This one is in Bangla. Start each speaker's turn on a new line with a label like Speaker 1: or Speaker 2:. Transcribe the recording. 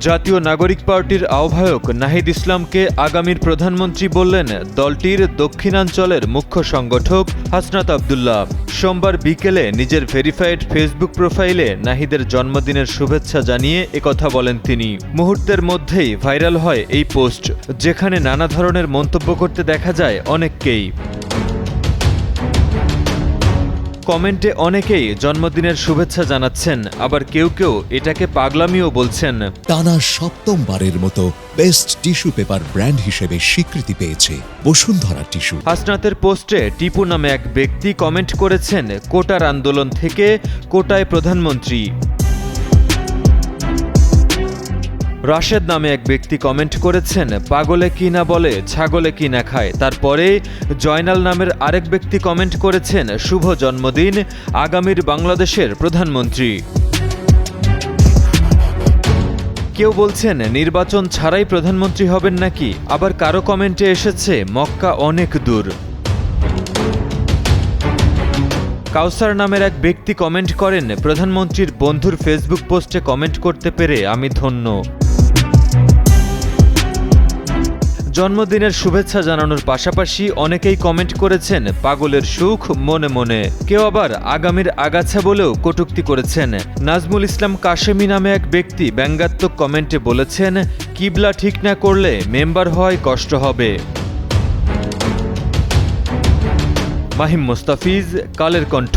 Speaker 1: জাতীয় নাগরিক পার্টির আহ্বায়ক নাহিদ ইসলামকে আগামীর প্রধানমন্ত্রী বললেন দলটির দক্ষিণাঞ্চলের মুখ্য সংগঠক হাসনাত আব্দুল্লাহ। সোমবার বিকেলে নিজের ভেরিফাইড ফেসবুক প্রোফাইলে নাহিদের জন্মদিনের শুভেচ্ছা জানিয়ে একথা বলেন তিনি। মুহূর্তের মধ্যেই ভাইরাল হয় এই পোস্ট, যেখানে নানা ধরনের মন্তব্য করতে দেখা যায় অনেককেই। কমেন্টে অনেকেই জন্মদিনের শুভেচ্ছা জানাচ্ছেন, আবার কেউ কেউ এটাকে পাগলামিও বলছেন।
Speaker 2: টানা সপ্তমবারের মতো বেস্ট টিস্যু পেপার ব্র্যান্ড হিসেবে স্বীকৃতি পেয়েছে বসুন্ধরা টিস্যু।
Speaker 1: হাসনাতের পোস্টে টিপু নামে এক ব্যক্তি কমেন্ট করেছেন, কোটার আন্দোলন থেকে কোটায় প্রধানমন্ত্রী। রাশেদ নামে এক ব্যক্তি কমেন্ট করেছেন, পাগলে কি না বলে ছাগলে কি না খায়। তারপরে জয়নাল নামের আরেক ব্যক্তি কমেন্ট করেছেন, শুভ জন্মদিন আগামীর বাংলাদেশের প্রধানমন্ত্রী। কেউ বলছেন নির্বাচন ছাড়াই প্রধানমন্ত্রী হবেন নাকি, আবার কারো কমেন্টে এসেছে মক্কা অনেক দূর। কাউসার নামের এক ব্যক্তি কমেন্ট করেন, প্রধানমন্ত্রীর বন্ধুর ফেসবুক পোস্টে কমেন্ট করতে পেরে আমি ধন্য। জন্মদিনের শুভেচ্ছা জানানোর পাশাপাশি অনেকেই কমেন্ট করেছেন পাগলের সুখ মনে মনে। কেউ আবার আগামীর আগাছা বলেও কটূক্তি করেছেন। নাজমুল ইসলাম কাশেমি নামে এক ব্যক্তি ব্যঙ্গাত্মক কমেন্টে বলেছেন, কিবলা ঠিক না করলে মেম্বার হওয়ায় কষ্ট হবে। মাহিম মোস্তাফিজ, কালের কণ্ঠ।